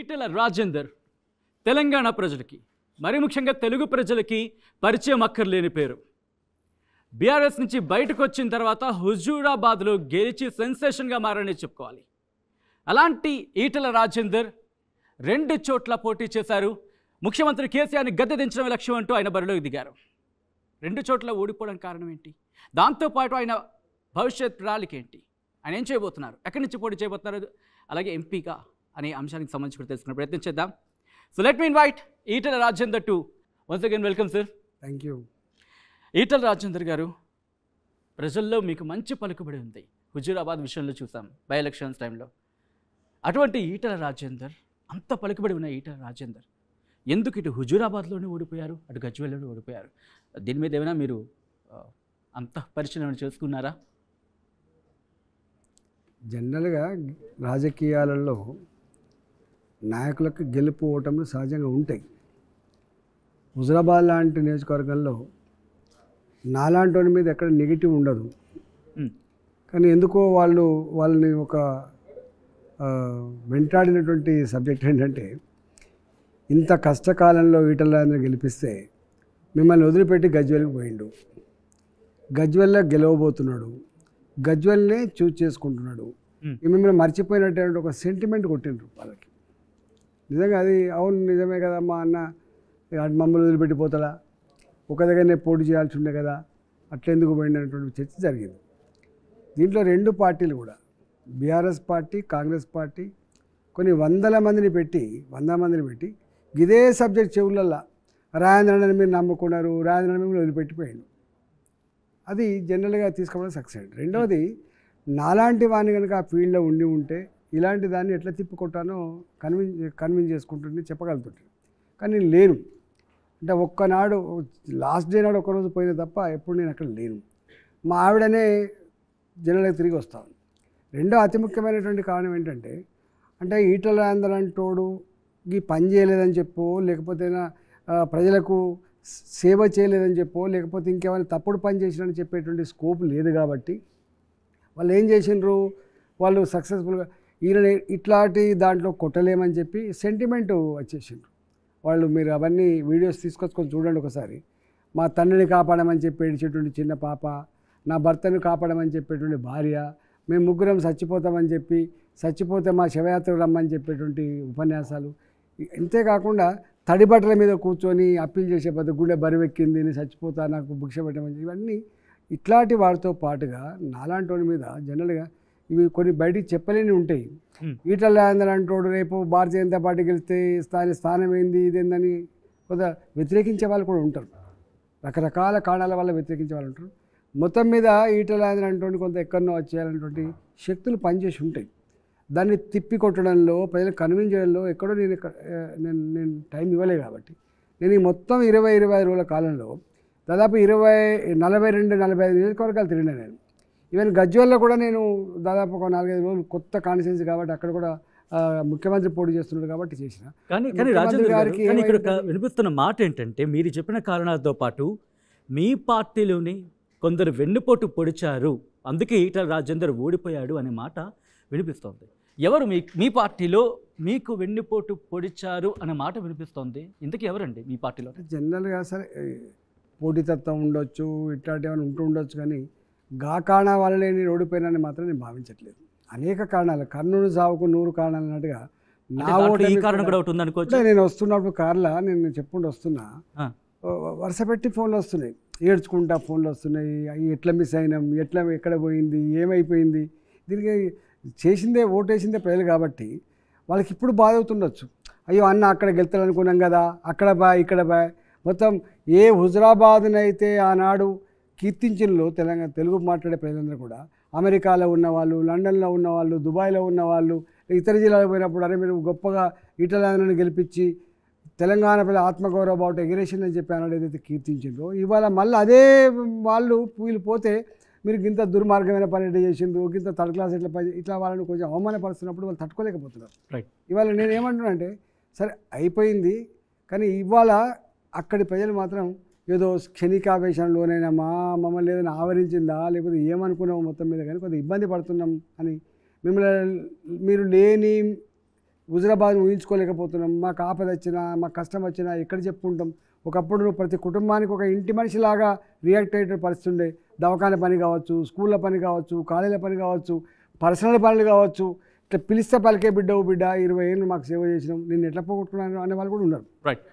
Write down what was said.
ఈటెల రాజేందర్ తెలంగాణ ప్రజలకి మరి ముఖ్యంగా తెలుగు ప్రజలకి పరిచయం అక్కర్లేని పేరు. బీఆర్ఎస్ నుంచి బయటకు వచ్చిన తర్వాత హుజూరాబాద్లో గెలిచి సెన్సేషన్గా మారని చెప్పుకోవాలి. అలాంటి ఈటెల రాజేందర్ 2 చోట్ల పోటీ చేశారు. ముఖ్యమంత్రి కేసీఆర్ని గద్దె దించడం లక్ష్యం అంటూ ఆయన బరిలోకి దిగారు. 2 చోట్ల ఓడిపోవడానికి కారణం ఏంటి? దాంతోపాటు ఆయన భవిష్యత్ ప్రణాళిక ఏంటి? ఆయన ఏం చేయబోతున్నారు? ఎక్కడి నుంచి పోటీ చేయబోతున్నారు? అలాగే ఎంపీగా అనే అంశానికి సంబంధించి కూడా తెలుసుకునే ప్రయత్నం చేద్దాం. So let me invite Etela Rajender to once again welcome sir. Thank you. Etela Rajender గారు, ప్రజల్లో మీకు మంచి పలుకుబడి ఉంది. హుజూరాబాద్ విషయంలో చూసాం బై ఎలక్షన్స్ టైంలో. అటువంటి ఈటెల రాజేందర్, అంత పలుకుబడి ఉన్న ఈటెల రాజేందర్ ఎందుకు ఇటు హుజూరాబాద్లోనే ఓడిపోయారు, అటు గజ్వేల్లోనే ఓడిపోయారు? దీని మీద ఏమైనా మీరు అంత పరిశీలన చేసుకున్నారా? జనరల్గా రాజకీయాలలో నాయకులకు గెలుపు ఓటములు సహజంగా ఉంటాయి. హుజూరాబాద్ లాంటి నియోజకవర్గంలో నాలాంటి వాడి మీద ఎక్కడ నెగిటివ్ ఉండదు. కానీ ఎందుకో వాళ్ళని ఒక వెంటాడినటువంటి సబ్జెక్ట్ ఏంటంటే, ఇంత కష్టకాలంలో ఈటెల రాజేందర్ గెలిపిస్తే మిమ్మల్ని వదిలిపెట్టి గజ్వేల్కి పోయిండు, గజ్వేల్లో గెలవబోతున్నాడు, గజ్వేల్నే చూజ్ చేసుకుంటున్నాడు, మిమ్మల్ని మర్చిపోయినటువంటి ఒక సెంటిమెంట్ కొట్టిండ్రు వాళ్ళకి. నిజంగా అది అవును నిజమే కదమ్మా అన్న, మమ్మల్ని వదిలిపెట్టిపోతాడా, ఒక దగ్గరనే పోటీ చేయాల్సి ఉండే కదా, అట్లెందుకు పోయింది అనేటువంటి చర్చ జరిగింది. దీంట్లో 2 పార్టీలు కూడా, బీఆర్ఎస్ పార్టీ, కాంగ్రెస్ పార్టీ కొన్ని 100 మందిని పెట్టి ఇదే సబ్జెక్ట్ చెవులల్లా రాజేంద్రని మీరు నమ్ముకున్నారు, రాజేంద్రని మిమ్మల్ని వదిలిపెట్టిపోయాడు. అది జనరల్గా తీసుకోవడం సక్సెస్. రెండవది, నాలాంటి వాడిని కనుక ఆ ఫీల్డ్లో ఉంటే ఇలాంటి దాన్ని ఎట్లా తిప్పుకొట్టానో కన్విన్స్ చేసుకుంటుంది, చెప్పగలుగుతుంటాను. కానీ నేను లేను, అంటే ఒక్కనాడు లాస్ట్ డే నాడు ఒక్కరోజు పోయినా తప్ప ఎప్పుడు నేను అక్కడ లేను. మా ఆవిడనే జనరల్గా తిరిగి వస్తాను. రెండో అతి ముఖ్యమైనటువంటి కారణం ఏంటంటే, అంటే ఈటెల రాజేందర్ అంటోడు ఈ పని చేయలేదని చెప్పో, లేకపోతే ప్రజలకు సేవ చేయలేదని చెప్పో, లేకపోతే ఇంకేమైనా తప్పుడు పని చేసినని చెప్పేటువంటి స్కోప్ లేదు. కాబట్టి వాళ్ళు ఏం చేసిండ్రు, వాళ్ళు సక్సెస్ఫుల్గా ఈయన ఇట్లాంటి దాంట్లో కొట్టలేమని చెప్పి సెంటిమెంటు వచ్చేసిండ్రు వాళ్ళు. మీరు అవన్నీ వీడియోస్ తీసుకొచ్చుకొని చూడండి ఒకసారి. మా తండ్రిని కాపాడమని చెప్పి ఏడిచేటువంటి చిన్న పాప, నా భర్తను కాపాడమని చెప్పేటువంటి భార్య, మేము ముగ్గురం చచ్చిపోతామని చెప్పి, చచ్చిపోతే మా శవయాత్రకు రమ్మని చెప్పేటువంటి ఉపన్యాసాలు. ఇంతేకాకుండా తడిబట్టల మీద కూర్చొని అప్పీల్ చేసే పద్ధతి, గుండె బరువెక్కింది, నేను చచ్చిపోతా, నాకు భిక్ష పెట్టమని, ఇవన్నీ ఇట్లాంటి వాటితో పాటుగా నాలాంటి వాడి మీద జనరల్గా ఇవి కొన్ని బయటికి చెప్పలేని ఉంటాయి. ఈటెల రాజేందర్ అంటోడు రేపు భారతీయ జనతా పార్టీ గెలిస్తే స్థానం ఏంది ఇదేందని కొంత వ్యతిరేకించే వాళ్ళు కూడా ఉంటారు. రకరకాల కారణాల వల్ల వ్యతిరేకించే వాళ్ళు ఉంటారు. మొత్తం మీద ఈటెల రాజేందర్ అంటోని కొంత ఎక్కడనో వచ్చేయాలనేటువంటి శక్తులు పనిచేసి ఉంటాయి. దాన్ని తిప్పి కొట్టడంలో, ప్రజలు కన్విన్స్ చేయడంలో ఎక్కడో నేను టైం ఇవ్వలే. కాబట్టి నేను ఈ మొత్తం 20-25 రోజుల కాలంలో దాదాపు 42-45 నియోజకవర్గాలు తిరిగినా నేను. ఈవెన్ గజ్వేల్లో కూడా నేను దాదాపు ఒక 4-5 రోజులు, కొత్త కాన్స్టిట్యున్సీ కాబట్టి అక్కడ కూడా ముఖ్యమంత్రి పోటీ చేస్తున్నాడు కాబట్టి చేసిన. కానీ రాజేంద్ర గారికి ఇక్కడ వినిపిస్తున్న మాట ఏంటంటే, మీరు చెప్పిన కారణాలతో పాటు మీ పార్టీలోని కొందరు వెన్నుపోటు పొడిచారు, అందుకే ఈటెల రాజేందర్ ఓడిపోయాడు అనే మాట వినిపిస్తోంది. ఎవరు మీ పార్టీలో మీకు వెన్నుపోటు పొడిచారు అనే మాట వినిపిస్తోంది? ఇందుకు ఎవరండి మీ పార్టీలో? జనరల్గా సరే పోటీతత్వం ఉండొచ్చు, ఇట్లాంటి ఏమైనా ఉండొచ్చు, కానీ గా కారణాల వల్లనే నేను ఓడిపోయినని మాత్రం నేను భావించట్లేదు. అనేక కారణాలు, కర్నూలు సావుకు 100 కారణాలు అన్నట్టుగా నా ఓటు ఈ కారణం కూడా ఒకటి ఉందనుకోవచ్చు. నేను వస్తున్నప్పుడు కార్లా నేను చెప్పుకుంటూ వస్తున్నా, వరుస పెట్టి ఫోన్లు వస్తున్నాయి, ఏడ్చుకుంటా ఫోన్లు వస్తున్నాయి. ఎట్లా మిస్ అయినాం, ఎక్కడ పోయింది, ఏమైపోయింది. దీనికి చేసిందే ఓటేసిందే ప్రజలు కాబట్టి వాళ్ళకి ఇప్పుడు బాధ అవుతుండొచ్చు. అయ్యో అన్న అక్కడ గెలుతాలనుకున్నాం కదా, అక్కడ ఇక్కడ మొత్తం ఏ హుజూరాబాద్నైతే ఆనాడు కీర్తించినలో తెలుగు మాట్లాడే ప్రజలందరూ కూడా, అమెరికాలో ఉన్నవాళ్ళు, లండన్లో ఉన్నవాళ్ళు, దుబాయ్లో ఉన్నవాళ్ళు, ఇతర జిల్లాలకు పోయినప్పుడు అరే మీరు గొప్పగా ఈటెల రాజేందర్ని గెలిపించి తెలంగాణ ప్రజల ఆత్మగౌరవ బావుట ఎగిరేషన్ అని చెప్పి అన్నాడు ఏదైతే కీర్తించిందో, ఇవాళ మళ్ళీ అదే వాళ్ళు వీళ్ళు పోతే మీరు ఇంత దుర్మార్గమైన పని ఎట్లా చేసిండ్రు, ఇంత థర్డ్ క్లాస్ ఎట్లా పని, ఇట్లా వాళ్ళని కొంచెం అవమానపరుస్తున్నప్పుడు వాళ్ళు తట్టుకోలేకపోతున్నారు. ఇవాళ నేను ఏమంటున్నా అంటే, సరే అయిపోయింది, కానీ ఇవాళ అక్కడి ప్రజలు మాత్రం ఏదో క్షణికావేశంలోనైనా మమ్మల్ని ఏదైనా ఆవరించిందా, లేకపోతే ఏమనుకున్నామో మొత్తం మీద కానీ కొద్దిగా ఇబ్బంది పడుతున్నాం అని, మీరు లేని హుజురాబాద్ ఊహించుకోలేకపోతున్నాం. మాకు ఆపద వచ్చినా మాకు కష్టం వచ్చినా ఎక్కడ చెప్పుకుంటాం. ఒకప్పుడు నువ్వు ప్రతి కుటుంబానికి ఒక ఇంటి మనిషిలాగా రియాక్ట్ అయ్యే పరిస్థితి ఉండే. దవాఖాన పని కావచ్చు, స్కూళ్ళ పని కావచ్చు, కాలేజీల పని కావచ్చు, పర్సనల్ పనులు కావచ్చు. ఇట్లా పిలిస్తే పలికే బిడ్డ 20 ఏళ్ళు మాకు సేవ చేసినాం, నేను ఎట్లా పోగొట్టుకున్నాను అనే వాళ్ళు కూడా ఉన్నారు. రైట్.